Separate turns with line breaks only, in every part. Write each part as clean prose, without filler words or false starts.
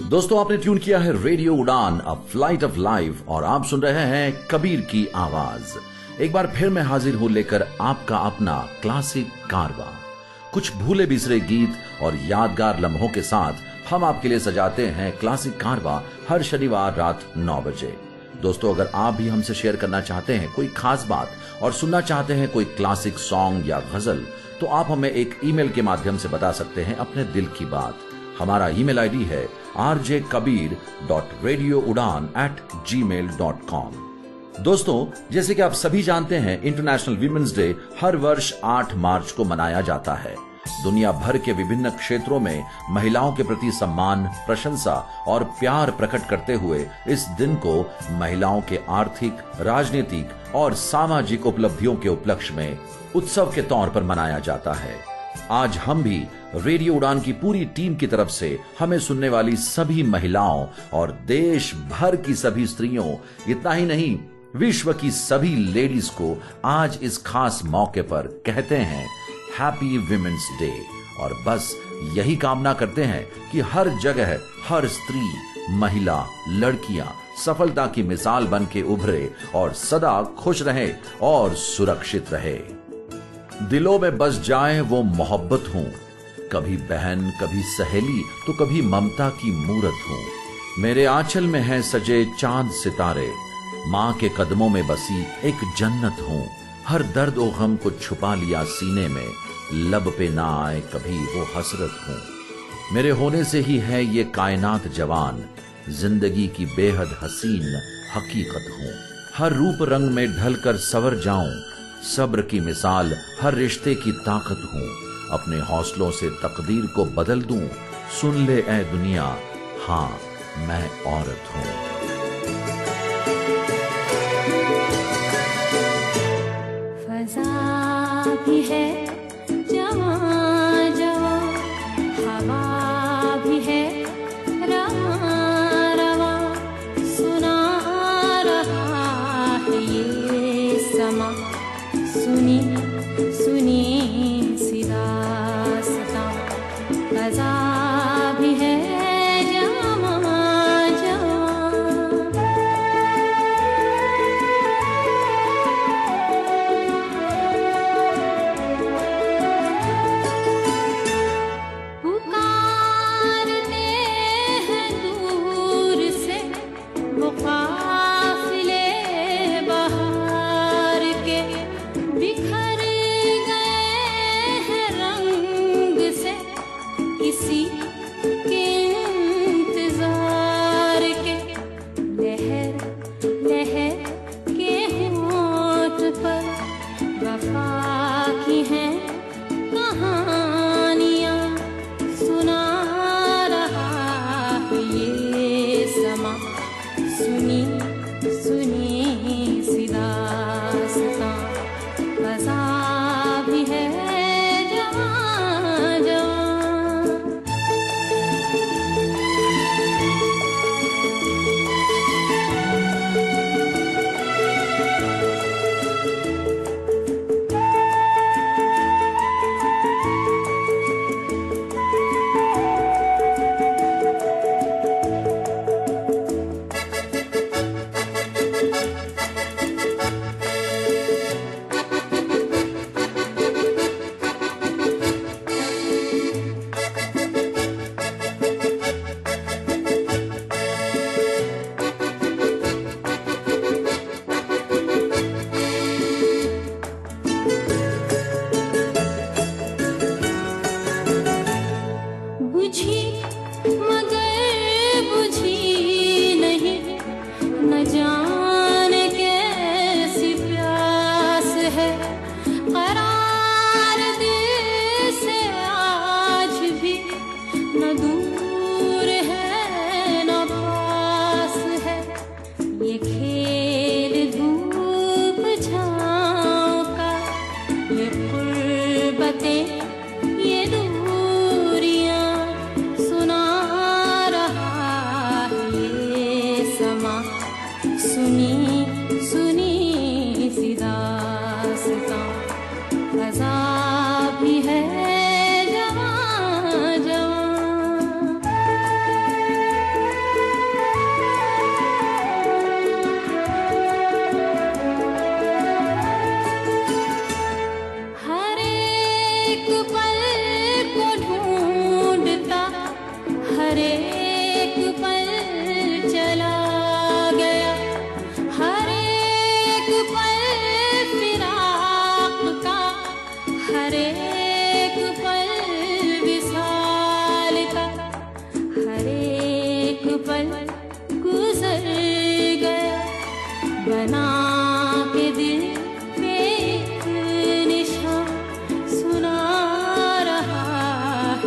दोस्तों, आपने ट्यून किया है रेडियो उड़ान, अ फ्लाइट ऑफ लाइफ, और आप सुन रहे हैं कबीर की आवाज। एक बार फिर मैं हाजिर हूं लेकर आपका अपना क्लासिक कारवां। कुछ भूले बिसरे गीत और यादगार लम्हों के साथ हम आपके लिए सजाते हैं क्लासिक कारवां हर शनिवार रात 9 बजे। दोस्तों, अगर आप भी हमसे शेयर करना चाहते हैं कोई खास बात और सुनना चाहते हैं कोई क्लासिक सॉन्ग या गजल, तो आप हमें एक ईमेल के माध्यम से बता सकते हैं अपने दिल की बात। हमारा ईमेल आईडी है rjkabir.radioudan@gmail.com। दोस्तों, जैसे कि आप सभी जानते हैं, इंटरनेशनल वीमेंस डे हर वर्ष 8 मार्च को मनाया जाता है। दुनिया भर के विभिन्न क्षेत्रों में महिलाओं के प्रति सम्मान, प्रशंसा और प्यार प्रकट करते हुए इस दिन को महिलाओं के आर्थिक, राजनीतिक और सामाजिक उपलब्धियों के उपलक्ष्य में उत्सव के तौर पर मनाया जाता है। आज हम भी रेडियो उड़ान की पूरी टीम की तरफ से हमें सुनने वाली सभी महिलाओं और देश भर की सभी स्त्रियों, इतना ही नहीं विश्व की सभी लेडीज को आज इस खास मौके पर कहते हैं हैप्पी विमेंस डे। और बस यही कामना करते हैं कि हर जगह हर स्त्री, महिला, लड़कियां सफलता की मिसाल बन के उभरे और सदा खुश रहे और सुरक्षित रहे। दिलों में बस जाए वो मोहब्बत हूं, कभी बहन, कभी सहेली, तो कभी ममता की मूरत हूं। मेरे आंचल में है सजे चांद सितारे, मां के कदमों में बसी एक जन्नत हूं। हर दर्द और गम को छुपा लिया सीने में, लब पे ना आए कभी वो हसरत हूं। मेरे होने से ही है ये कायनात जवान, जिंदगी की बेहद हसीन हकीकत हूं। हर रूप रंग में ढलकर सवर जाऊं, सब्र की मिसाल हर रिश्ते की ताकत हूं। अपने हौसलों से तकदीर को बदल दूं, सुन ले ऐ दुनिया, हां मैं औरत हूं।
फजा भी है जवां जवां, हवा भी है रवां रवां, सुना रहा है ये समा, सुनी सुनी सी दास्तां। फजा भी है जवां जवां। पुकारते हैं दूर से वो काफिले बहार के, बिखर गए हैं रंग से किसी के इंतजार के। लहर लहर के होंठ पर वफा की हैं कहानियां, सुना रहा है ये समा, सुनी सुनी सी दास्तां। फजा भी है जवां जवां।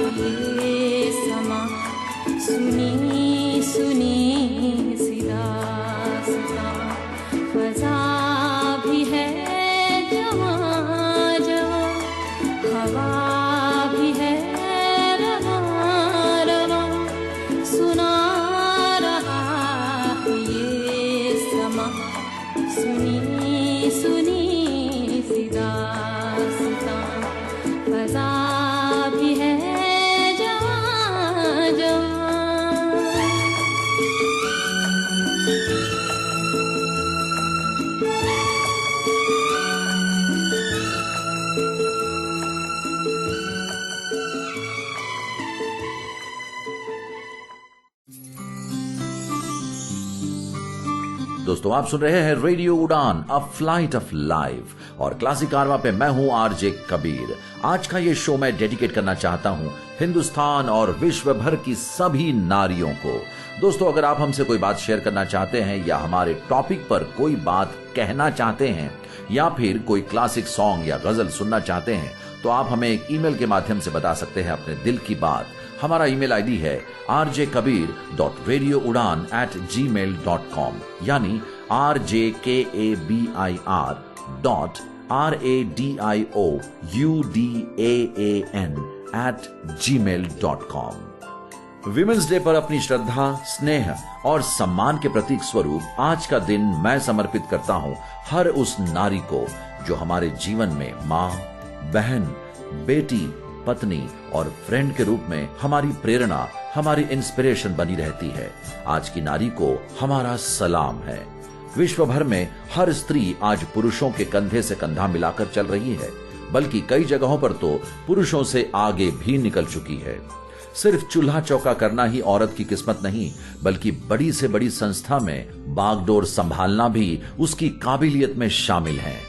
ये समा सुनी सुनी सी दास्तां फजा भी है जवां जवां हवा भी है रवां रवां सुना रहा है ये समा सुनी सुनी सी दास्तां फजा भी है जवां जवां।
दोस्तों आप सुन रहे हैं रेडियो उड़ान अ फ्लाइट ऑफ लाइफ और क्लासिक कारवा पे मैं हूं आरजे कबीर। आज का ये शो मैं डेडिकेट करना चाहता हूं हिंदुस्तान और विश्व भर की सभी नारियों को। दोस्तों अगर आप हमसे कोई बात शेयर करना चाहते हैं या हमारे टॉपिक पर कोई बात कहना चाहते हैं या फिर कोई क्लासिक सॉन्ग या गजल सुनना चाहते हैं तो आप हमें एक ईमेल के माध्यम से बता सकते हैं अपने दिल की बात। हमारा ईमेल आईडी है rjkabir.radioudan@gmail.com यानी rjkabir.radioudan@gmail.com। विमेंस डे पर अपनी श्रद्धा, स्नेह और सम्मान के प्रतीक स्वरूप आज का दिन मैं समर्पित करता हूं हर उस नारी को जो हमारे जीवन में माँ, बहन, बेटी, पत्नी और फ्रेंड के रूप में हमारी प्रेरणा, हमारी इंस्पिरेशन बनी रहती है। आज की नारी को हमारा सलाम है। विश्व भर में हर स्त्री आज पुरुषों के कंधे से कंधा मिलाकर चल रही है, बल्कि कई जगहों पर तो पुरुषों से आगे भी निकल चुकी है। सिर्फ चूल्हा चौका करना ही औरत की किस्मत नहीं, बल्कि बड़ी से बड़ी संस्था में बागडोर संभालना भी उसकी काबिलियत में शामिल है।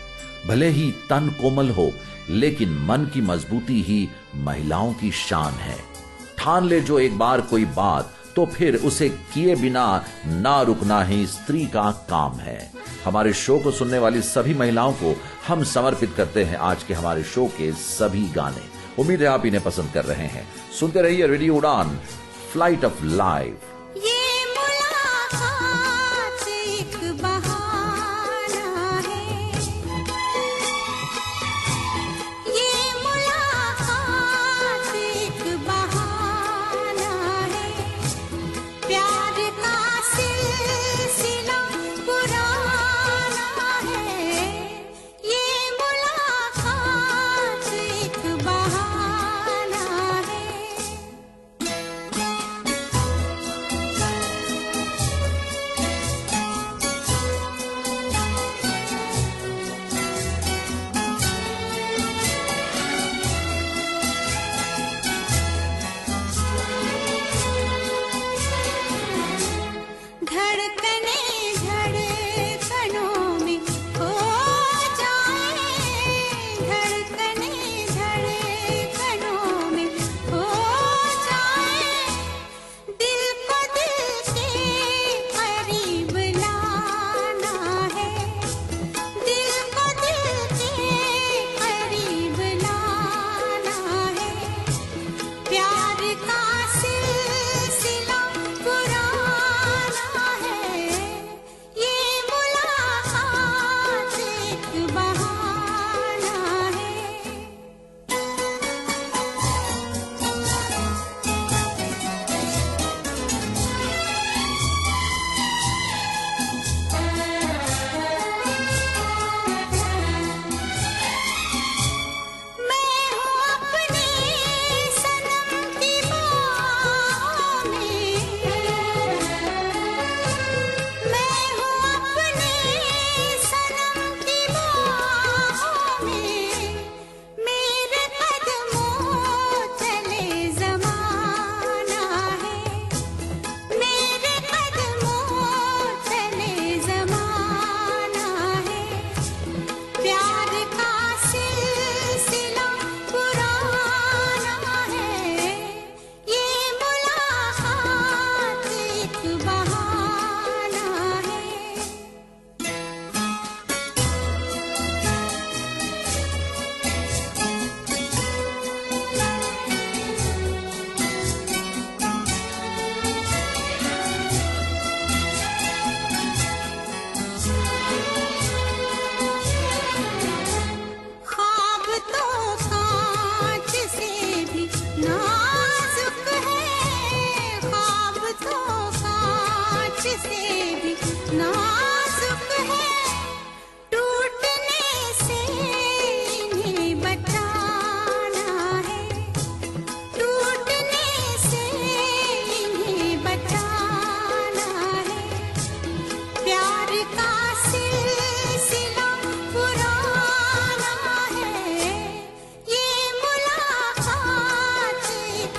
भले ही तन कोमल हो, लेकिन मन की मजबूती ही महिलाओं की शान है। ठान ले जो एक बार कोई बात, तो फिर उसे किए बिना ना रुकना ही स्त्री का काम है। हमारे शो को सुनने वाली सभी महिलाओं को हम समर्पित करते हैं आज के हमारे शो के सभी गाने। उम्मीद है आप इन्हें पसंद कर रहे हैं। सुनते रहिए रेडियो उड़ान फ्लाइट ऑफ लाइफ।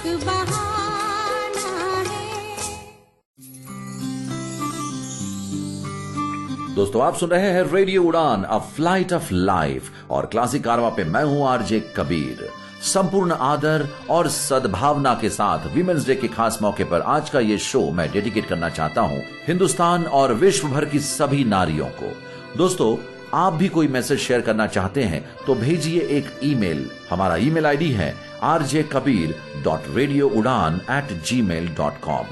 एक बहाना है।
दोस्तों आप सुन रहे हैं रेडियो उड़ान अ फ्लाइट ऑफ लाइफ और क्लासिक कारवा पे मैं हूं आरजे कबीर। संपूर्ण आदर और सद्भावना के साथ वीमेंस डे के खास मौके पर आज का ये शो मैं डेडिकेट करना चाहता हूं हिंदुस्तान और विश्व भर की सभी नारियों को। दोस्तों आप भी कोई मैसेज शेयर करना चाहते हैं तो भेजिए एक ईमेल। हमारा ईमेल आईडी है rjkabir.radioudan@gmail.com।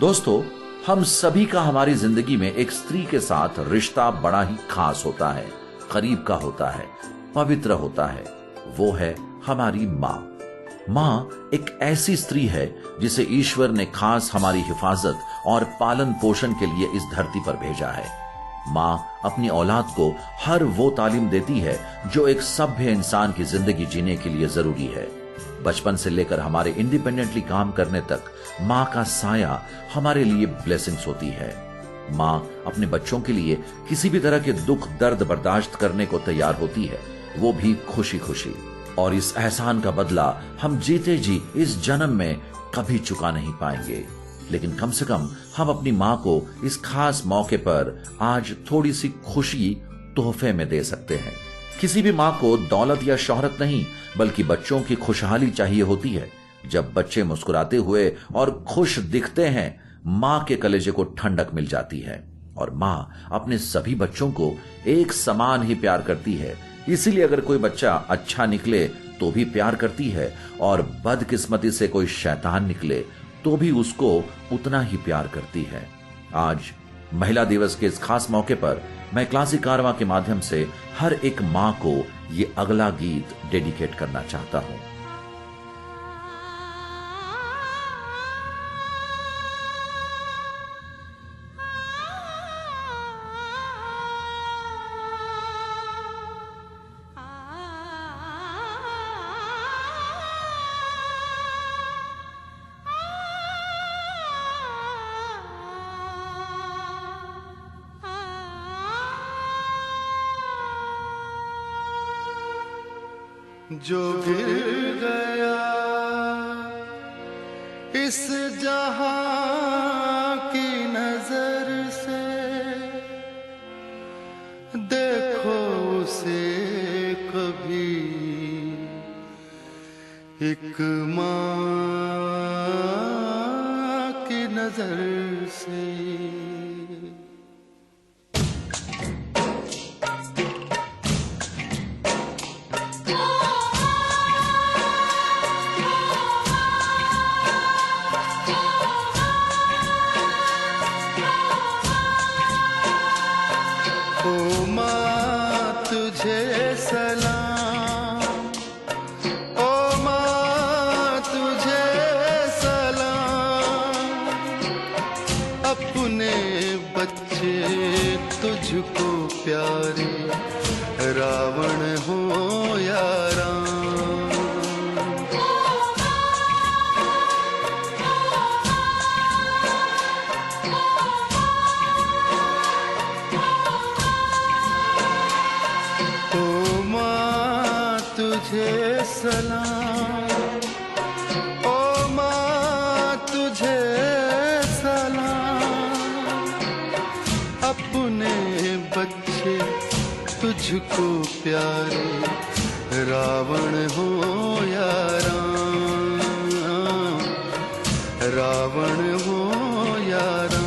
दोस्तों हम सभी का हमारी जिंदगी में एक स्त्री के साथ रिश्ता बड़ा ही खास होता है, करीब का होता है, पवित्र होता है। वो है हमारी माँ। माँ एक ऐसी स्त्री है जिसे ईश्वर ने खास हमारी हिफाजत और पालन पोषण के लिए इस धरती पर भेजा है। माँ अपनी औलाद को हर वो तालीम देती है जो एक सभ्य इंसान की जिंदगी जीने के लिए जरूरी है। बचपन से लेकर हमारे इंडिपेंडेंटली काम करने तक माँ का साया हमारे लिए ब्लेसिंग्स होती है। माँ अपने बच्चों के लिए किसी भी तरह के दुख दर्द बर्दाश्त करने को तैयार होती है, वो भी खुशी खुशी। और इस एहसान का बदला हम जीते जी इस जन्म में कभी चुका नहीं पाएंगे, लेकिन कम से कम हम अपनी माँ को इस खास मौके पर आज थोड़ी सी खुशी तोहफे में दे सकते हैं। किसी भी माँ को दौलत या शोहरत नहीं बल्कि बच्चों की खुशहाली चाहिए होती है। जब बच्चे मुस्कुराते हुए और खुश दिखते हैं माँ के कलेजे को ठंडक मिल जाती है। और माँ अपने सभी बच्चों को एक समान ही प्यार करती है, इसीलिए अगर कोई बच्चा अच्छा निकले तो भी प्यार करती है और बदकिस्मती से कोई शैतान निकले तो भी उसको उतना ही प्यार करती है। आज महिला दिवस के इस खास मौके पर मैं क्लासिक कारवा के माध्यम से हर एक माँ को ये अगला गीत डेडिकेट करना चाहता हूं।
जो गिर गया इस जहां की नजर से, देखो उसे कभी एक मां की नजर से। तुझको प्यारे रावण हो या राम, ओ माँ तुझे सलाम, ओ माँ तुझे अपने बच्चे तुझको प्यारे रावण हो या राम, रावण हो या राम।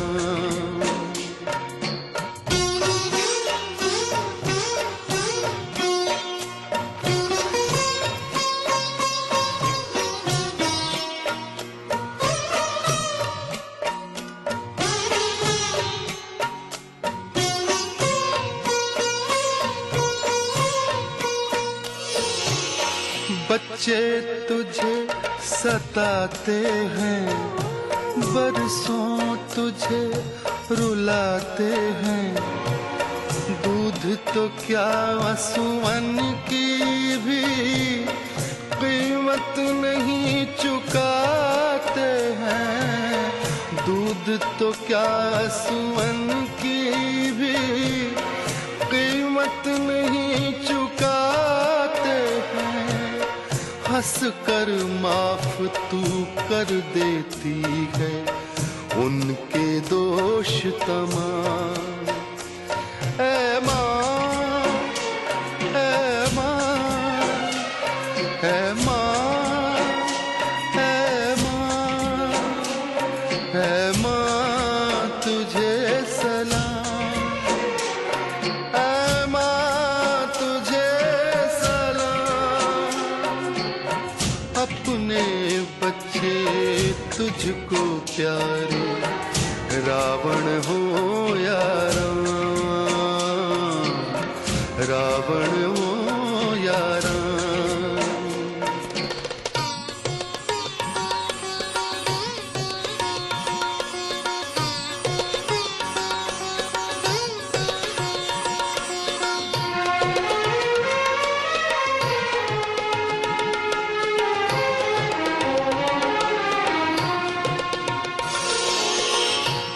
बच्चे तुझे सताते हैं, बरसों तुझे रुलाते हैं, दूध तो क्या आंसुओं की भी कीमत नहीं चुकाते हैं, दूध तो क्या आंसुओं की भी कीमत नहीं चुकाते हैं। हंस कर माफ तू कर देती है उनके दोष तमाम। ऐ माँ, ऐ माँ, ऐ माँ, ऐ माँ, ऐ माँ तुझे सलाम, ऐ माँ तुझे सलाम। अपने बच्चे तुझको प्यारे, रावण हो या राम, रावण हो या राम।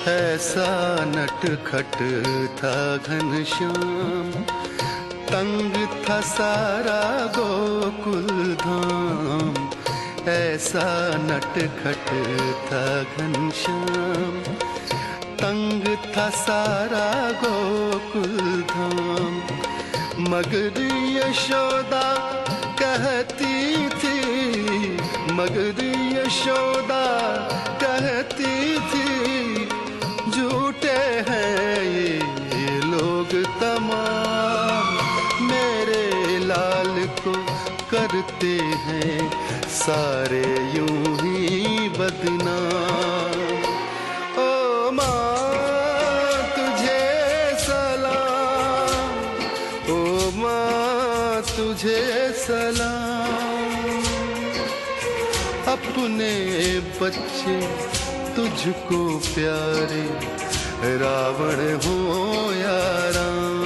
ऐसा नटखट था घनश्याम, तंग था सारा गोकुल धाम। ऐसा नटखट था घनश्याम, तंग था सारा गोकुल धाम। मगर यशोदा कहती थी, मगर यशोदा कहती थी, झूठे हैं ये लोग तमाम, मेरे लाल को करते हैं सारे यूं ही बदनाम। ओ माँ तुझे सलाम, ओ माँ तुझे सलाम। अपने बच्चे तुझको प्यारे, रावण हो या राम,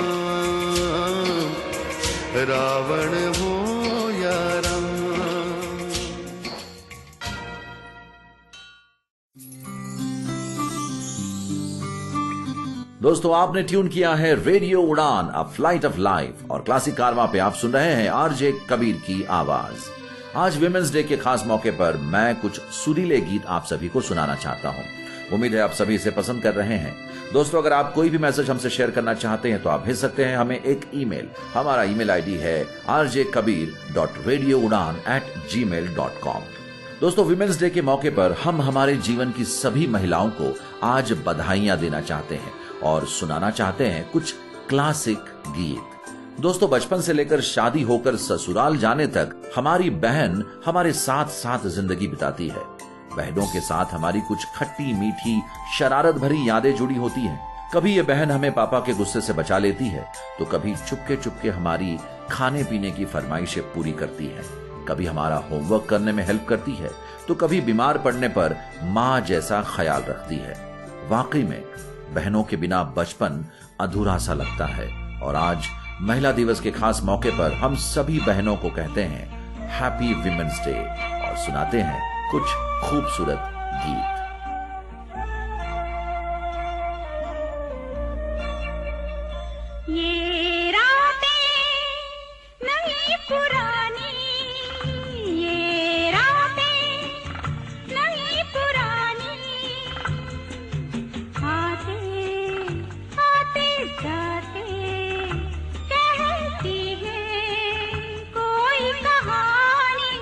रावण हो या राम।
दोस्तों आपने ट्यून किया है रेडियो उड़ान अ फ्लाइट ऑफ लाइफ और क्लासिक कारवां पे आप सुन रहे हैं आरजे कबीर की आवाज। आज विमेंस डे के खास मौके पर मैं कुछ सुरीले गीत आप सभी को सुनाना चाहता हूं। उम्मीद है आप सभी इसे पसंद कर रहे हैं। दोस्तों अगर आप कोई भी मैसेज हमसे शेयर करना चाहते हैं तो आप भेज सकते हैं हमें एक ईमेल। हमारा ईमेल आईडी है rjkabir.radioudan@gmail.com। दोस्तों विमेंस डे के मौके पर हम हमारे जीवन की सभी महिलाओं को आज बधाइयां देना चाहते हैं और सुनाना चाहते हैं कुछ क्लासिक गीत। दोस्तों बचपन से लेकर शादी होकर ससुराल जाने तक हमारी बहन हमारे साथ साथ जिंदगी बिताती है। बहनों के साथ हमारी कुछ खट्टी मीठी शरारत भरी यादें जुड़ी होती हैं। कभी ये बहन हमें पापा के गुस्से से बचा लेती है तो कभी चुपके चुपके हमारी खाने पीने की फरमाइशें पूरी करती है। कभी हमारा होमवर्क करने में हेल्प करती है तो कभी बीमार पड़ने पर माँ जैसा ख्याल रखती है। वाकई में बहनों के बिना बचपन अधूरा सा लगता है। और आज महिला दिवस के खास मौके पर हम सभी बहनों को कहते हैं हैप्पी विमेंस डे और सुनाते हैं कुछ खूबसूरत गीत।
ये रातें नहीं पुरानी, ये रातें नहीं पुरानी, आते आते जाते कहती है कोई कहानी।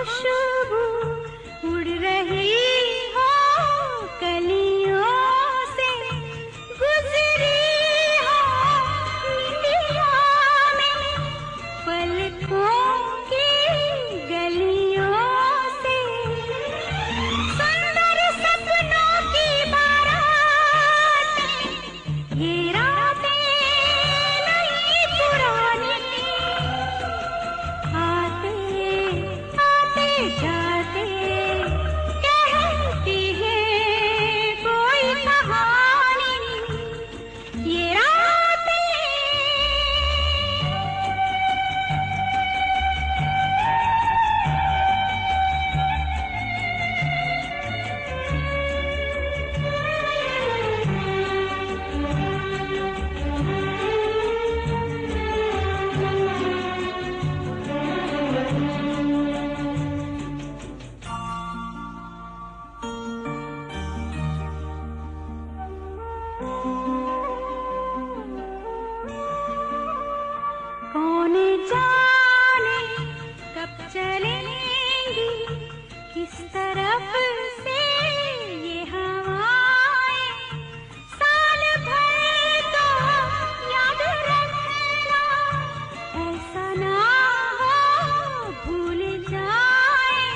खुशबू उड़ रही हो कलियों से गुजरी हो निंदिया में पलकों की गलियों से सुंदर सपनों की बारात ये रातें नई पुरानी आते आते जाते कहती है कोई कहानी ये रातें। कौन जाने कब चलेंगी किस तरफ से ये हवाएं साल भर तो याद रखना ऐसा ना हो भूल जाए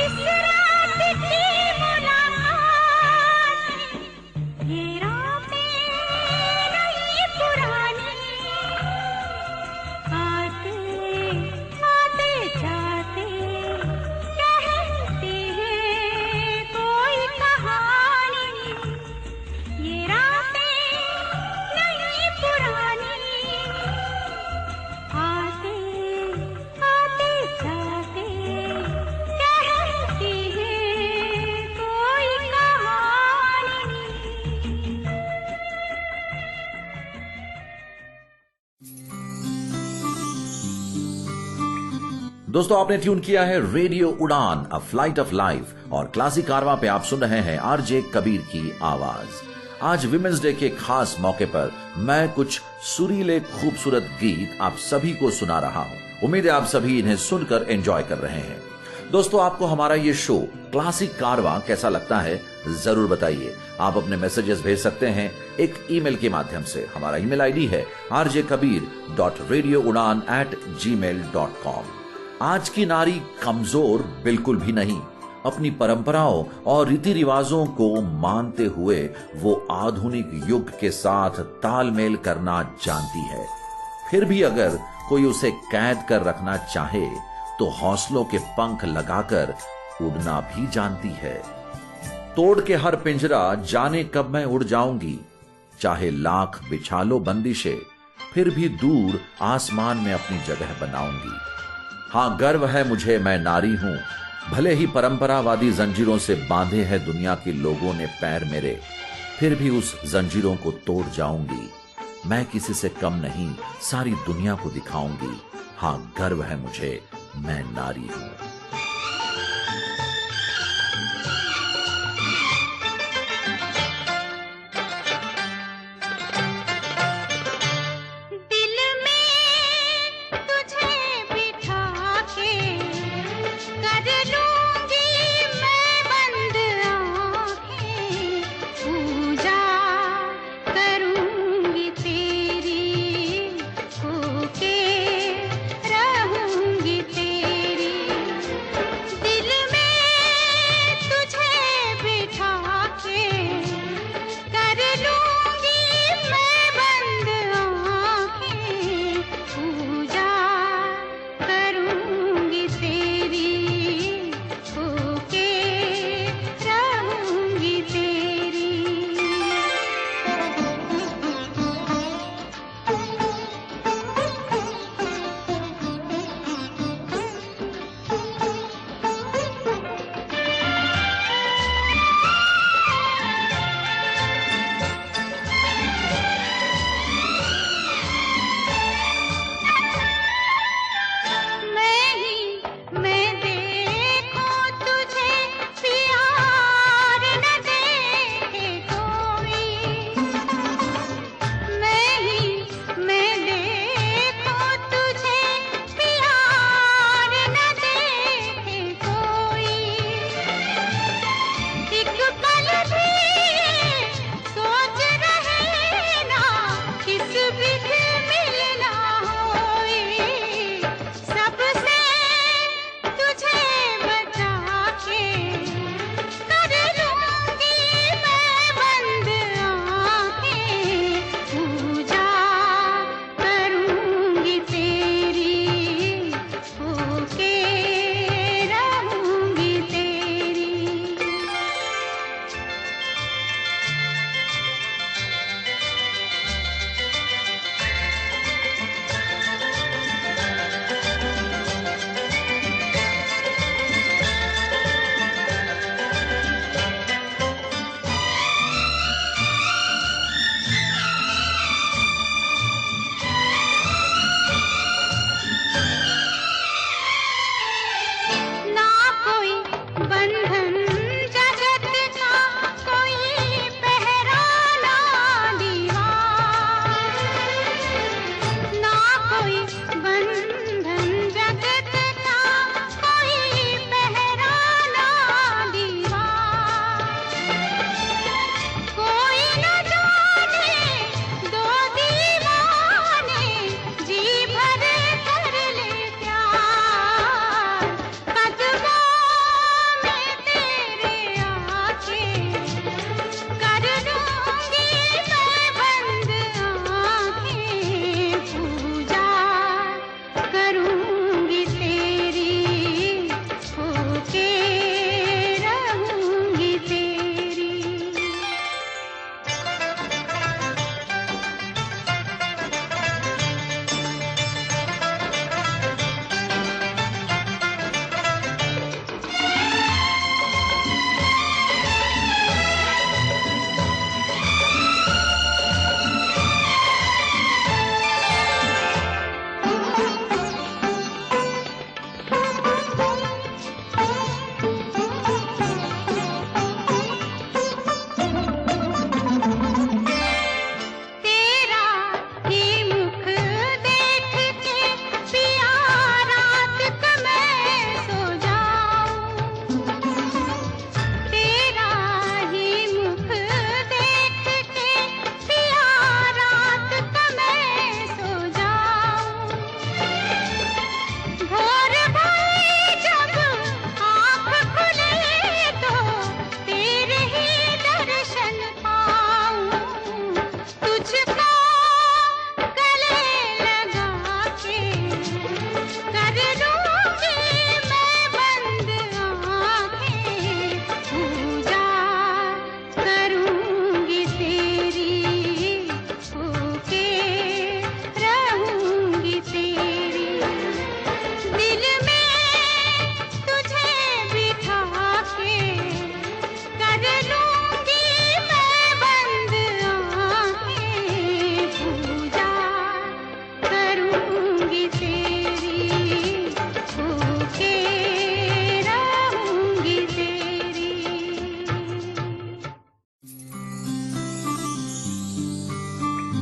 इस रात की मुलाकात ये रातें नई पुरानी आते आते जाते कहती है कोई कहानी ये रातें नई पुरानी आते आते जाते कहती है कोई कहानी।
दोस्तों आपने ट्यून किया है रेडियो उड़ान अ फ्लाइट ऑफ लाइफ और क्लासिक कारवां पे आप सुन रहे हैं आरजे कबीर की आवाज। आज विमेंस डे के खास मौके पर मैं कुछ सुरीले खूबसूरत गीत आप सभी को सुना रहा हूं। उम्मीद है आप सभी इन्हें सुनकर एंजॉय कर रहे हैं। दोस्तों आपको हमारा ये शो क्लासिक कारवां कैसा लगता है जरूर बताइए। आप अपने मैसेजेस भेज सकते हैं एक ईमेल के माध्यम से। हमारा ईमेल आईडी है rjkabir.radioudan@gmail.com। आज की नारी कमजोर बिल्कुल भी नहीं। अपनी परंपराओं और रीति रिवाजों को मानते हुए वो आधुनिक युग के साथ तालमेल करना जानती है। फिर भी अगर कोई उसे कैद कर रखना चाहे तो हौसलों के पंख लगाकर उड़ना भी जानती है। तोड़ के हर पिंजरा जाने कब मैं उड़ जाऊंगी, चाहे लाख बिछा लो बंदिशें, फिर भी दूर आसमान में अपनी जगह बनाऊंगी। हाँ गर्व है मुझे, मैं नारी हूं, भले ही परंपरावादी जंजीरों से बांधे हैं दुनिया के लोगों ने पैर मेरे, फिर भी उस जंजीरों को तोड़ जाऊंगी। मैं किसी से कम नहीं, सारी दुनिया को दिखाऊंगी। हाँ गर्व है मुझे, मैं नारी हूं।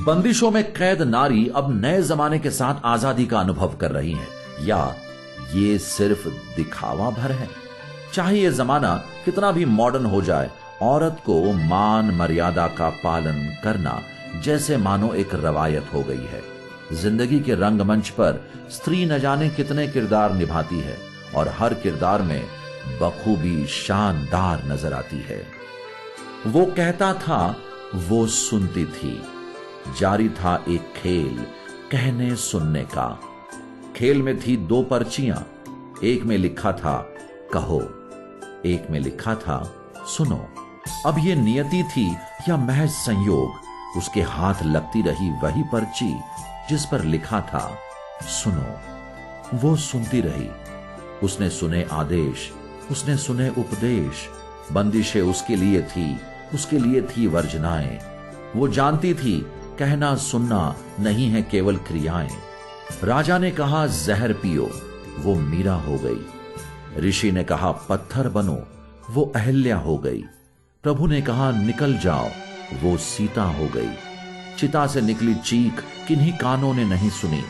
बंदिशों में कैद नारी अब नए जमाने के साथ आजादी का अनुभव कर रही हैं, या ये सिर्फ दिखावा भर है? चाहे ये जमाना कितना भी मॉडर्न हो जाए, औरत को मान मर्यादा का पालन करना जैसे मानो एक रवायत हो गई है। जिंदगी के रंगमंच पर स्त्री न जाने कितने किरदार निभाती है और हर किरदार में बखूबी शानदार नजर आती है। वो कहता था, वो सुनती थी। जारी था एक खेल कहने सुनने का। खेल में थी 2 पर्चियां, एक में लिखा था कहो, एक में लिखा था सुनो। अब ये नियति थी या महज संयोग? उसके हाथ लगती रही वही पर्ची जिस पर लिखा था सुनो। वो सुनती रही। उसने सुने आदेश, उसने सुने उपदेश। बंदिशें उसके लिए थी वर्जनाएं। वो जानती थी कहना सुनना नहीं है केवल क्रियाएं। राजा ने कहा जहर पियो, वो मीरा हो गई। ऋषि ने कहा पत्थर बनो, वो अहल्या हो गई। प्रभु ने कहा निकल जाओ, वो सीता हो गई। चिता से निकली चीख किन्हीं कानों ने नहीं सुनी,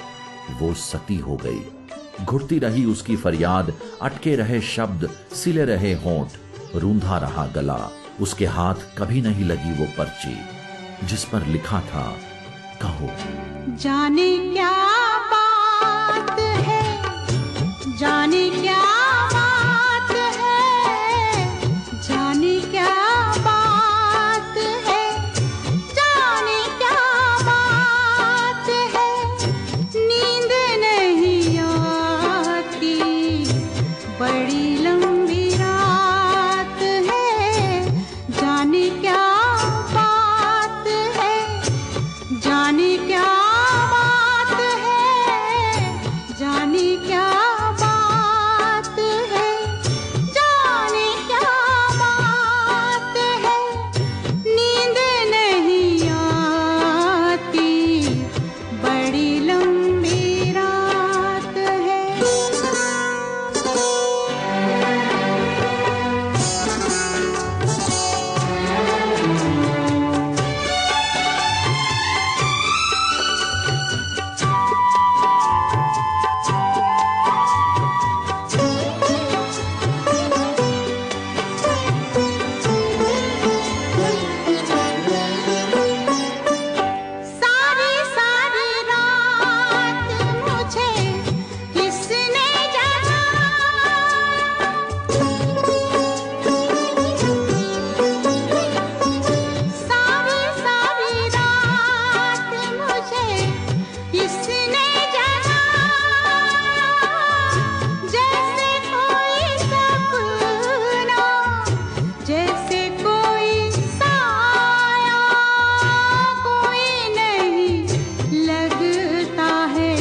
वो सती हो गई। घुटती रही उसकी फरियाद, अटके रहे शब्द, सिले रहे होंठ, रूंधा रहा गला। उसके हाथ कभी नहीं लगी वो पर्ची जिस पर लिखा था कहो।
जाने क्या बात है, जाने क्या बात है, जाने क्या बात है, जाने क्या बात है। नींद नहीं आती, बड़ी लंबी रात है। जाने क्या बात है, जाने क्या बात है, जाने क्या बात है, जाने क्या बात है। नींद नहीं आती, बड़ी लंबी रात है। सारी सारी रात मुझे किसने जगाया, सारी सारी रात मुझे किसने जगाया। जैसे कोई सपना, जैसे कोई साया, कोई नहीं लगता है,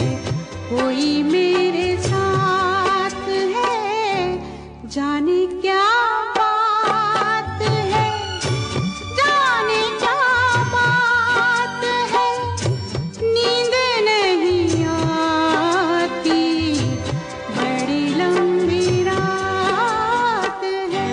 कोई मेरे साथ है। जाने क्या बात है, जाने क्या बात है। नींद नहीं आती, बड़ी लंबी रात है।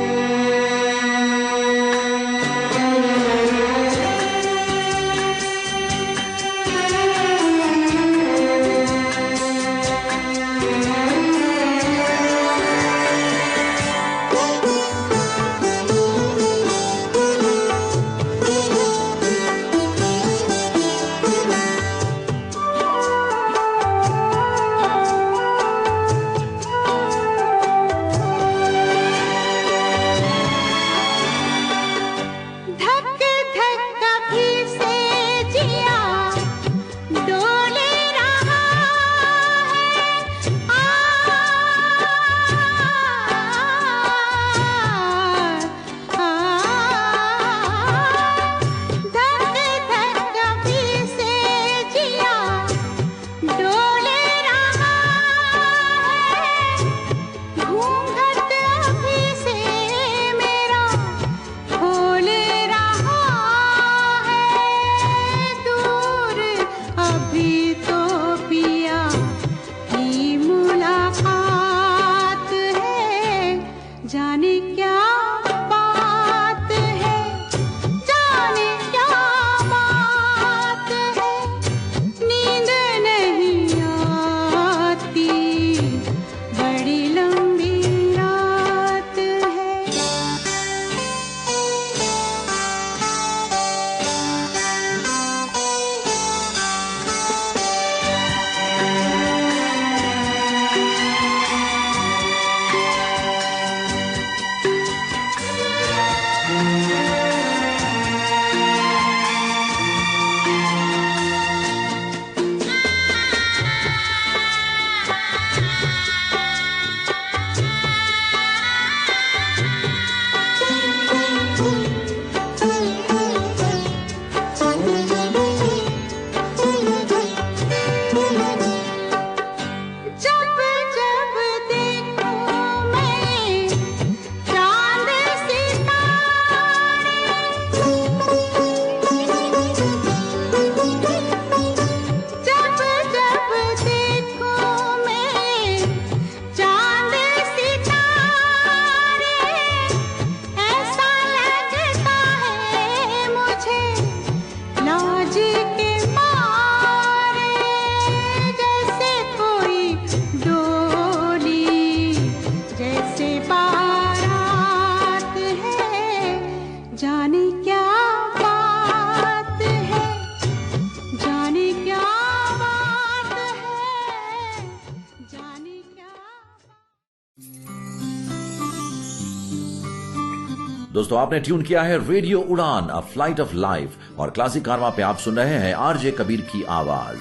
दोस्तों, आपने ट्यून किया है रेडियो उड़ान, अ फ्लाइट ऑफ लाइफ, और क्लासिक कारवां पे आप सुन रहे हैं आरजे कबीर की आवाज।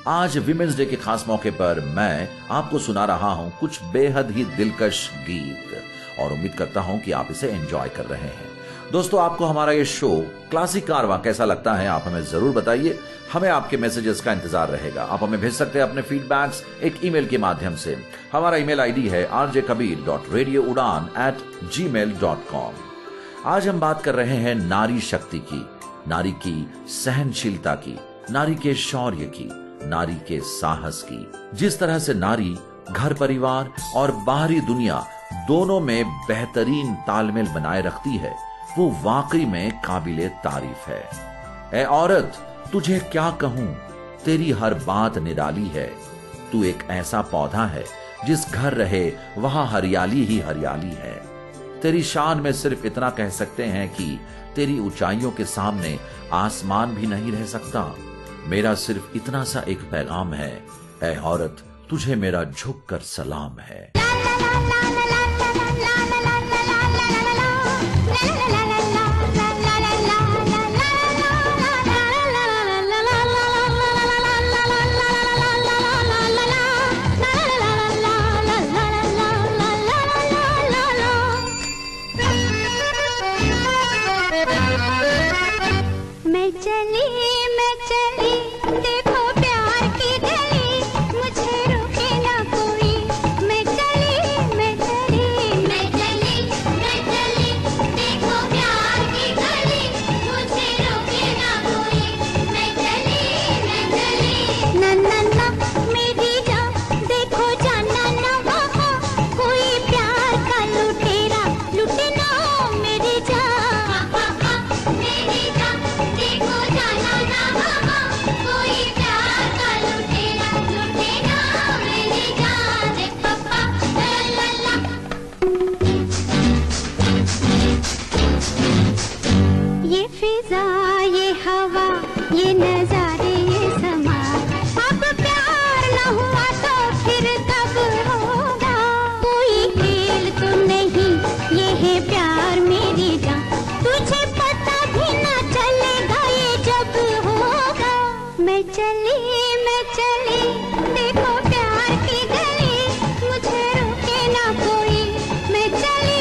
आज विमेंस डे के खास मौके पर मैं आपको सुना रहा हूं कुछ बेहद ही दिलकश गीत, और उम्मीद करता हूं कि आप इसे एंजॉय कर रहे हैं। दोस्तों, आपको हमारा ये शो क्लासिक कारवां कैसा लगता है, आप हमें जरूर बताइए। हमें आपके मैसेजेस का इंतजार रहेगा। आप हमें भेज सकते हैं अपने फीडबैक्स एक ईमेल के माध्यम से। हमारा ईमेल आईडी है rjkabir.radioudan@gmail.com। आज हम बात कर रहे हैं नारी शक्ति की, नारी की सहनशीलता की, नारी के शौर्य की, नारी के साहस की। जिस तरह से नारी घर परिवार और बाहरी दुनिया दोनों में बेहतरीन तालमेल बनाए रखती है, वो वाकई में काबिले तारीफ है। ए औरत, तुझे क्या कहूं, तेरी हर बात निराली है। तू एक ऐसा पौधा है जिस घर रहे वहां हरियाली ही हरियाली है। तेरी शान में सिर्फ इतना कह सकते हैं कि तेरी ऊंचाइयों के सामने आसमान भी नहीं रह सकता। मेरा सिर्फ इतना सा एक पैगाम है, ऐ औरत, तुझे मेरा झुककर सलाम है।
मैं चली देखो प्यार की गली, मुझे रोके ना कोई। मैं चली देखो प्यार की गली, मुझे रोके ना कोई। मैं चली ना ना ना मेरी जान, देखो जाना ना वहाँ कोई प्यार का लुटेरा लुटे ना मेरी जान। मेरी जान देखो जाना ना वहाँ कोई प्यार का लुटेरा लुटे ना मेरी जान। रे पापा ला ला ला। ये फिजा, ये हवा, ये नजारे, ये समा, अब प्यार न हुआ तो फिर कब होगा? कोई खेल तो नहीं, ये है प्यार मेरी जान। तुझे पता भी ना चलेगा ये जब होगा। मैं चली देखो प्यार की गली, मुझे रोके ना कोई। मैं चली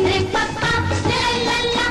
रे पापा ला ला ला।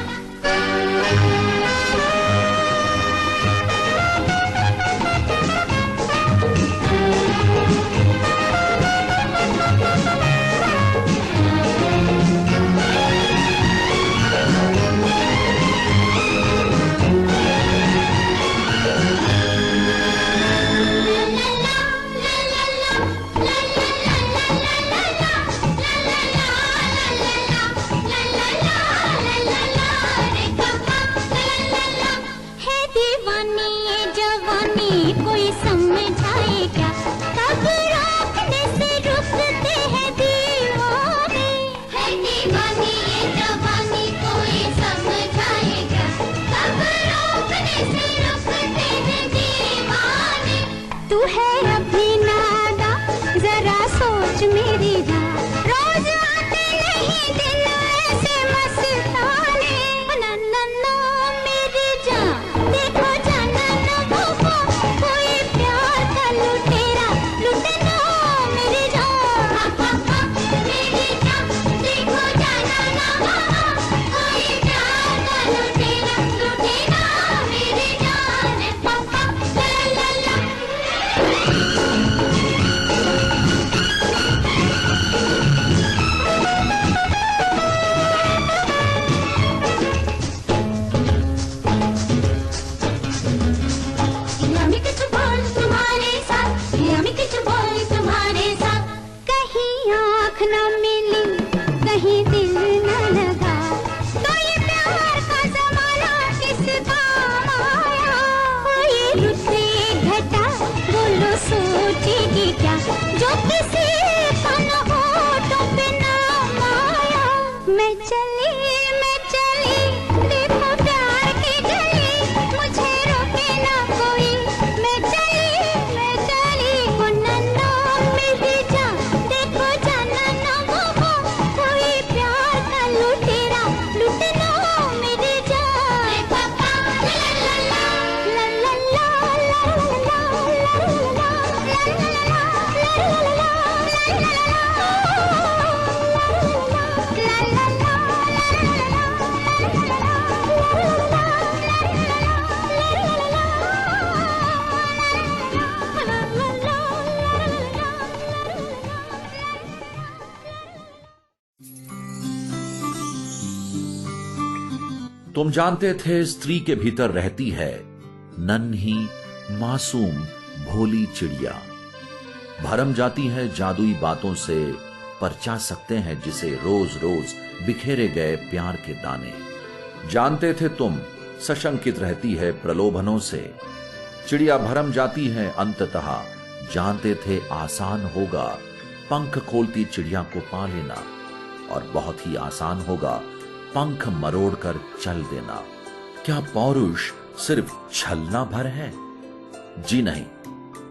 है दीवानी ये जवानी, कोई समझाए क्या? कब रोकने से रुकते हैं दीवाने। है दीवानी ये जवानी, कोई समझाए क्या? कब रोकने से रुकते हैं दीवाने। तू है अभी नादा, जरा सोच मेरी जान। रोज आते नहीं दिल ऐसे मस्ताने। ना ना ना मेरी जान, देखो जाना ना बाबा कोई प्यार का लुटेरा लुटे ना मेरी जान। मेरी जान देखो जाना ना बाबा कोई प्यार का लुटेरा लुटे ना मेरी जान। रे पापा ला ला ला। हमें कुछ बोल तुम्हारे साथ, हमें कुछ बोल तुम्हारे साथ। कहीं आँख न मिली, कहीं दिल न लगा, तो ये प्यार का जमाना किस काम आया? कोई रुठे घटा बोलो सोचेगी क्या, जो किसी का न हो तो बिना माया। मैं चली देखो प्यार की गली, मुझे रोके ना कोई। मैं चली ओ नन्ना मेरी जान, देखो जाना
तुम जानते थे स्त्री के भीतर रहती है नन्ही मासूम भोली चिड़िया, भरम जाती है जादुई बातों से, परचा सकते हैं जिसे रोज रोज बिखेरे गए प्यार के दाने। जानते थे तुम सशंकित रहती है प्रलोभनों से, चिड़िया भरम जाती है अंततः। जानते थे आसान होगा पंख खोलती चिड़िया को पा लेना, और बहुत ही आसान होगा पंख मरोड़कर चल देना। क्या पौरुष सिर्फ छलना भर है? जी नहीं,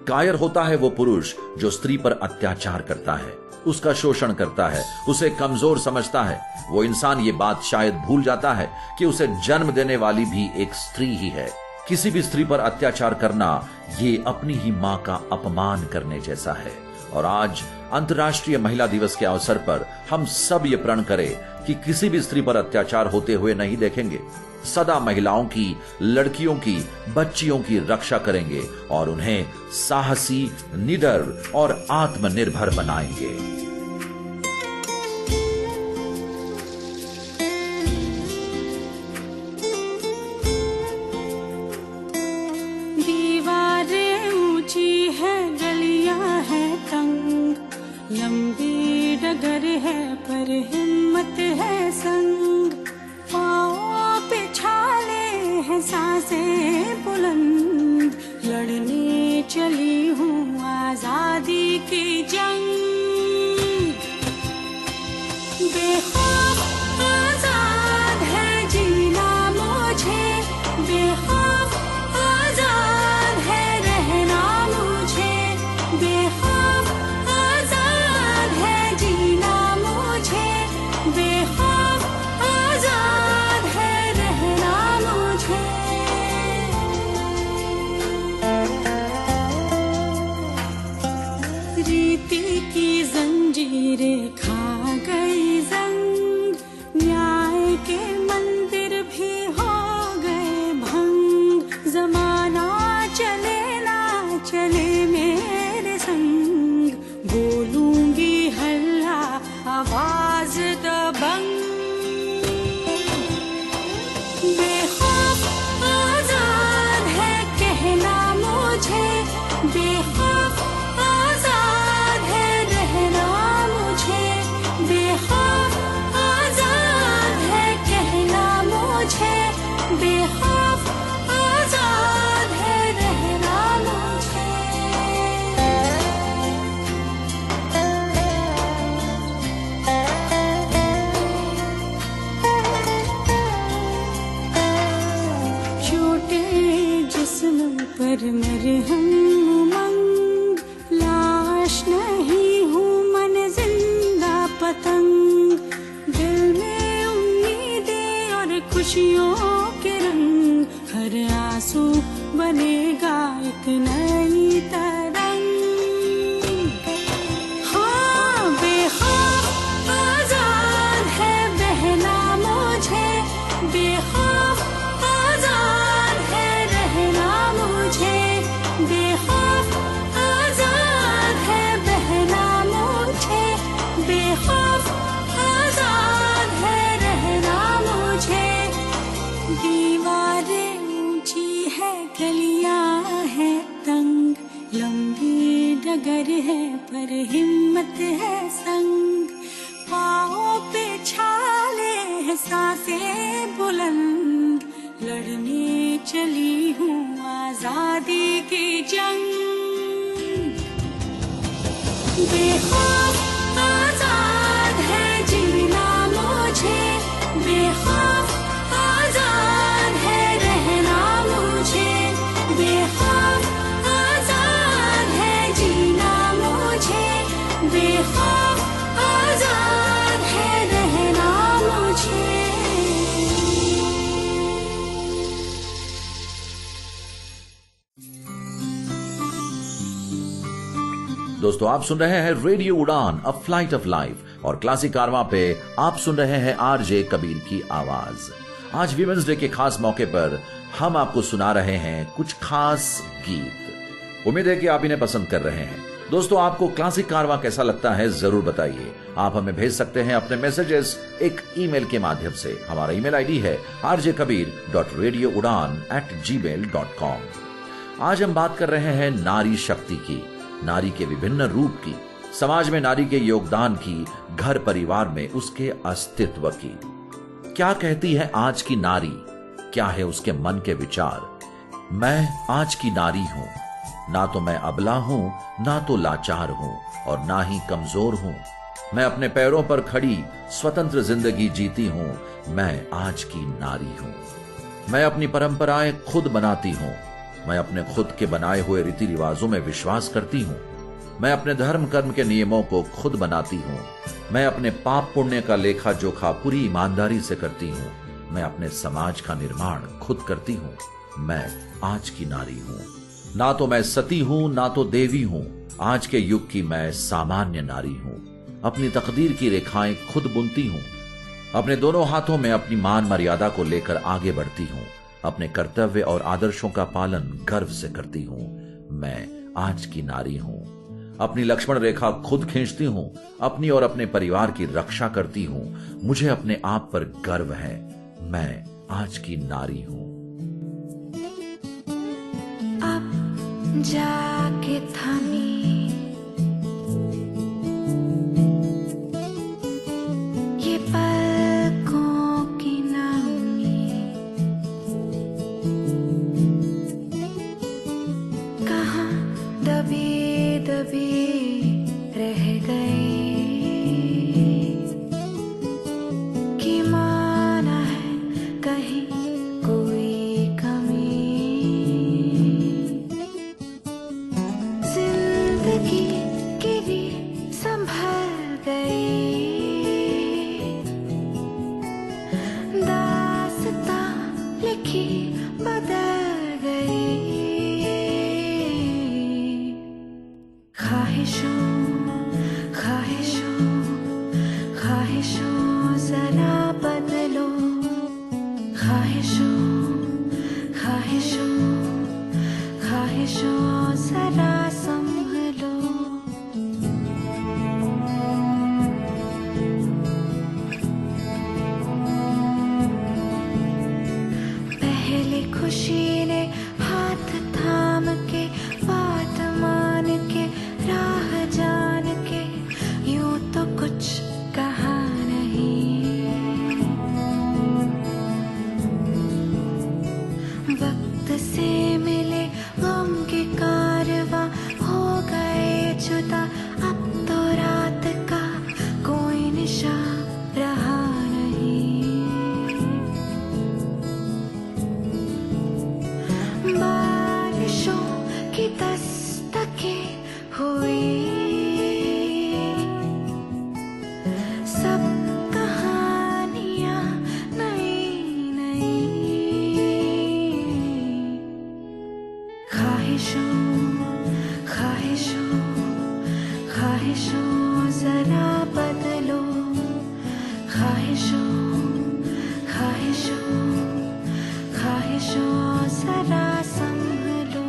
कायर होता है वो पुरुष जो स्त्री पर अत्याचार करता है, उसका शोषण करता है, उसे कमजोर समझता है। वो इंसान ये बात शायद भूल जाता है कि उसे जन्म देने वाली भी एक स्त्री ही है। किसी भी स्त्री पर अत्याचार करना ये अपनी ही मां का अपमान करने जैसा है। और आज अंतर्राष्ट्रीय महिला दिवस के अवसर पर हम सब ये प्रण करें कि किसी भी स्त्री पर अत्याचार होते हुए नहीं देखेंगे। सदा महिलाओं की, लड़कियों की, बच्चियों की रक्षा करेंगे और उन्हें साहसी, निडर और आत्मनिर्भर बनाएंगे।
दीवारें ऊंची है, गलियां है तंग, लंबी डगर है पर हिम्मत है संग, पाँव पे छाले हैं सांसें बुलंद, लड़ने चली हूँ आजादी की जंग। बेखौफ आजाद है जीना मुझे, बेखौफ आजाद है रहना मुझे, बेखौफ आजाद है जीना मुझे, बेखौफ आजाद है रहना मुझे। रीति की जंजीरें खा गई जंग, न्याय के मंदिर भी हो गए भंग, जमाना चले ना चले मेरे संग, बोलूंगी हल्ला आवाज दबंग। बेखौफ आजाद है कहना मुझे, बेखौफ आजाद है रहना मुझे, बेखौफ आजाद है कहना मुझे, बेखौफ आजाद है रहना मुझे। छोटे जिस्म पर मरहम उमंग, लाश नहीं हूँ मन जिंदा पतंग, दिल में उम्मीदें और खुशियों के रंग, हर आंसू बनेगा एक नई तरंग। हाँ, बेखौफ आजाद है बहना मुझे, बेखौफ आजाद है रहना मुझे, बेखौफ आजाद है बहना मुझे, बेखौफ आजाद है रहना मुझे। दीवारें ऊंची है, गलियां है तंग, लंबी डगर है पर हिम्मत है संग, पाँव पे छाले हैं सांसें बुलंद, लड़ने चली हूँ आजादी की जंग। बेखौफ आजाद है जीना मुझे, बेखौफ आजाद है रहना मुझे, बेखौफ आजाद है जीना मुझे, बेखौफ आजाद है रहना मुझे।
दोस्तों, आप सुन रहे हैं रेडियो उड़ान, अ फ्लाइट ऑफ लाइफ, और क्लासिक कारवां पे आप सुन रहे हैं आरजे कबीर की आवाज। आज वीमेंस डे के खास मौके पर हम आपको सुना रहे हैं कुछ खास गीत। उम्मीद है कि आप इन्हें पसंद कर रहे हैं। दोस्तों, आपको क्लासिक कारवां कैसा लगता है जरूर बताइए। आप हमें भेज सकते हैं अपने मैसेजेस एक ईमेल के माध्यम से। हमारा ईमेल आईडी है rjkabir.radioudan@gmail.com। आज हम बात कर रहे हैं नारी शक्ति की, नारी के विभिन्न रूप की, समाज में नारी के योगदान की, घर परिवार में उसके अस्तित्व की। क्या कहती है आज की नारी, क्या है उसके मन के विचार। मैं आज की नारी हूं, ना तो मैं अबला हूं, ना तो लाचार हूं और ना ही कमजोर हूं। मैं अपने पैरों पर खड़ी स्वतंत्र जिंदगी जीती हूं। मैं आज की नारी हूं। मैं अपनी परंपराएं खुद बनाती हूं। मैं अपने खुद के बनाए हुए रीति रिवाजों में विश्वास करती हूं। मैं अपने धर्म कर्म के नियमों को खुद बनाती हूं। मैं अपने पाप पुण्य का लेखा जोखा पूरी ईमानदारी से करती हूं। मैं अपने समाज का निर्माण खुद करती हूं। मैं आज की नारी हूं। ना तो मैं सती हूं, ना तो देवी हूं। आज के युग की मैं सामान्य नारी हूं। अपनी तकदीर की रेखाएं खुद बुनती हूं। अपने दोनों हाथों में अपनी मान मर्यादा को लेकर आगे बढ़ती हूं। अपने कर्तव्य और आदर्शों का पालन गर्व से करती हूं। मैं आज की नारी हूं। अपनी लक्ष्मण रेखा खुद खींचती हूं। अपनी और अपने परिवार की रक्षा करती हूं। मुझे अपने आप पर गर्व है। मैं आज की नारी हूं।
अब जाके थमी ये पलकों की नमी, कहाँ दबी दबी रह गई कि माना है कहीं कोई कमी। जिंदगी गिरी संभल गई, दास्तां लिखी बदल गई। ख्वाहिशों ख्वाहिशों ख्वाहिशों जरा बदलो। ख्वाहिशों ख्वाहिशों ख्वाहिशों जरा संभलो। पहले खुशी ने हाथ थाम के, बात मान के, राह जान के, यूं तो कुछ कहा नहीं। वक्त से मिले गम के कारवां हो गए जुदा। अब तो रात का कोई निशान रहा नहीं। बारिशों की दस्तकें हुई, सब कहानियां नई नई। ख्वाहिशों ख्वाहिशों ख्वाहिशों जरा बदलो। ख्वाहिशों ख्वाहिशों ख्वाहिशों जरा संभलो।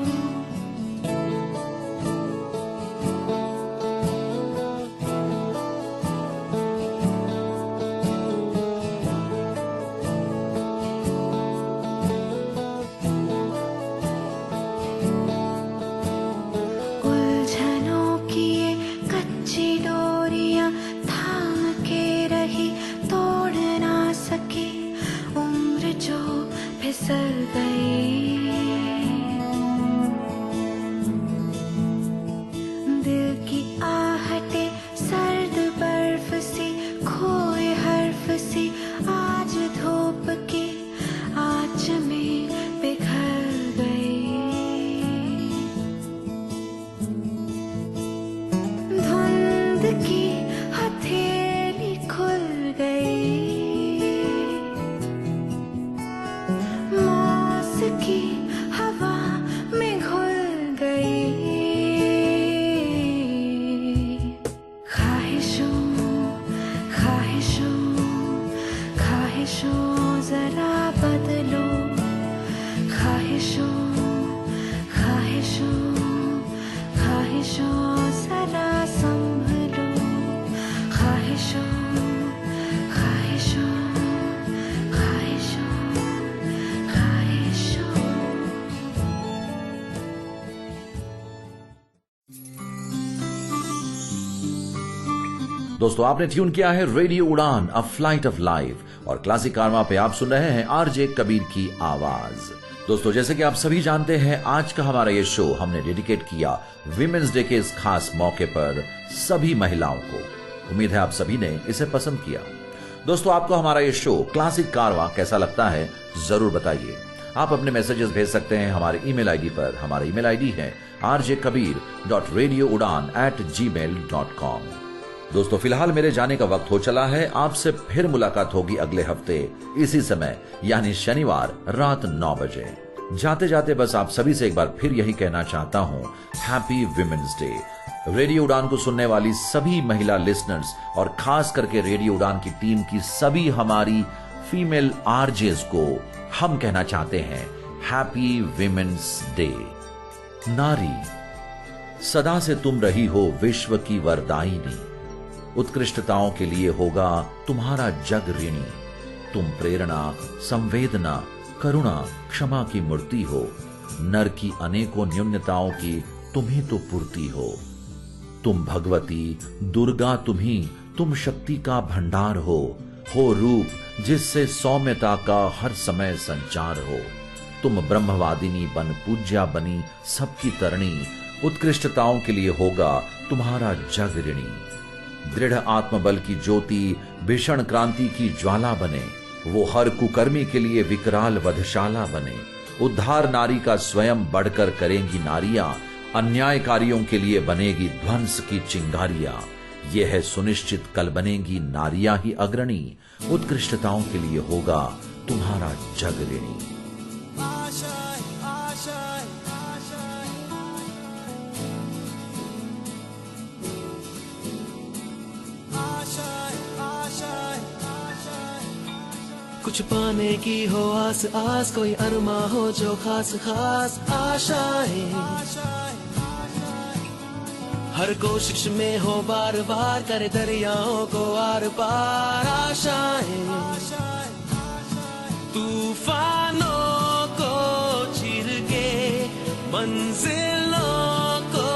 उलझनों की ये कच्ची डोरियां थाम के रही, तोड़ ना सकी उम्र जो फिसल गई। दिल की आहटे सर्द बर्फ सी, खोए हर्फ सी, आज धूप की आंच में बिखर गई। धुंध की हथेली खुल गई, मौसकी हवा में घुल गई। ख्वाहिशों ख्वाहिशों ख्वाहिशों जरा बदलो। ख्वाहिशों ख्वाहिशों ख्वाहिशों
दोस्तों आपने ट्यून किया है रेडियो उड़ान अ फ्लाइट ऑफ लाइफ और क्लासिक कारवा पे आप सुन रहे हैं आरजे कबीर की आवाज। दोस्तों जैसे कि आप सभी जानते हैं आज का हमारा ये शो हमने डेडिकेट किया विमेंस डे के इस खास मौके पर सभी महिलाओं को। उम्मीद है आप सभी ने इसे पसंद किया। दोस्तों आपको हमारा ये शो क्लासिक कारवा कैसा लगता है जरूर बताइए। आप अपने मैसेजेस भेज सकते हैं हमारे ईमेल आईडी पर। हमारा ईमेल आईडी है rjkabir@radioudan@gmail.com। दोस्तों फिलहाल मेरे जाने का वक्त हो चला है। आपसे फिर मुलाकात होगी अगले हफ्ते इसी समय यानी शनिवार रात 9 बजे। जाते जाते बस आप सभी से एक बार फिर यही कहना चाहता हूं, हैप्पी विमेंस डे। रेडियो उड़ान को सुनने वाली सभी महिला लिसनर्स और खास करके रेडियो उड़ान की टीम की सभी हमारी फीमेल आरजेस को हम कहना चाहते हैं हैप्पी विमेंस डे। नारी सदा से तुम रही हो विश्व की वरदायिनी, उत्कृष्टताओं के लिए होगा तुम्हारा जग ऋणी। तुम प्रेरणा, संवेदना, करुणा, क्षमा की मूर्ति हो। नर की अनेकों न्यूनताओं की तुम ही तो पूर्ति हो। तुम भगवती दुर्गा तुम शक्ति का भंडार हो रूप जिससे सौम्यता का हर समय संचार हो। तुम ब्रह्मवादिनी बन पूज्या बनी सबकी तरणी, उत्कृष्टताओं के लिए होगा तुम्हारा जग ऋणी। दृढ़ आत्मबल की ज्योति भीषण क्रांति की ज्वाला बने, वो हर कुकर्मी के लिए विकराल वधशाला बने। उद्धार नारी का स्वयं बढ़कर करेंगी नारियां, अन्यायकारियों के लिए बनेगी ध्वंस की चिंगारियां। ये है सुनिश्चित कल बनेगी नारियां ही अग्रणी, उत्कृष्टताओं के लिए होगा तुम्हारा जग ऋणी।
कुछ पाने की हो आस आस, कोई अरमा हो जो खास खास आशाएं। हर कोशिश में हो बार बार करे दरियाओं को आर पार आशाएं। तूफानों को चीर के मंजिलों को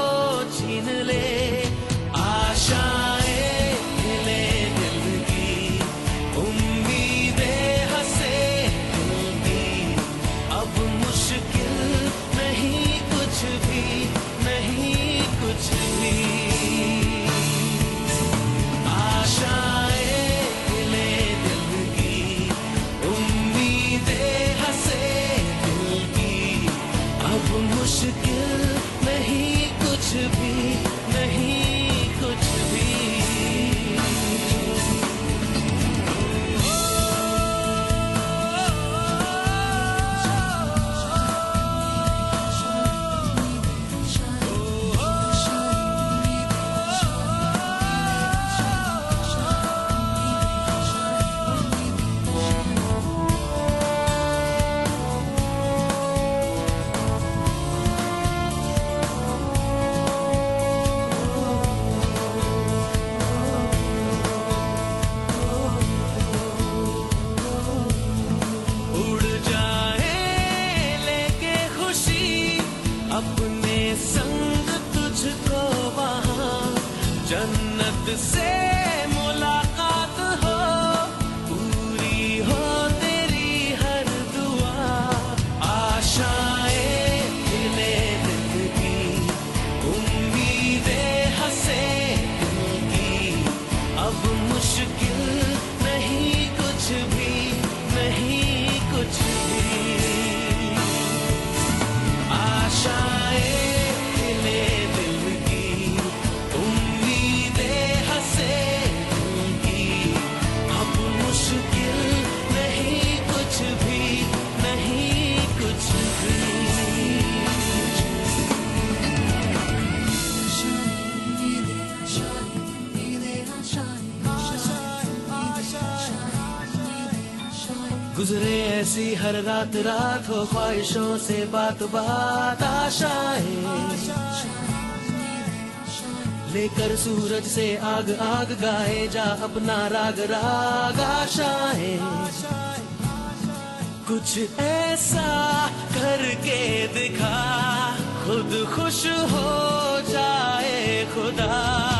छीन ले आशाएं। से मुलाकात हो, पूरी हो तेरी हर दुआ। आशाएं खिले दिल की, उम्मीदें हंसे दिल की। अब मुश्किल नहीं कुछ भी, नहीं कुछ भी। आशाएं खिले दिल की, उम्मीदें हंसे दिल की। अब मुश्किल नहीं कुछ भी, नहीं कुछ भी। गुजरे ऐसी हर रात रात हो, ख्वाहिशों से बात बात। आशाएं लेकर सूरज से आग आग, गाए जा अपना राग राग। आशाएं कुछ ऐसा करके दिखा, खुद खुश हो जाए खुदा।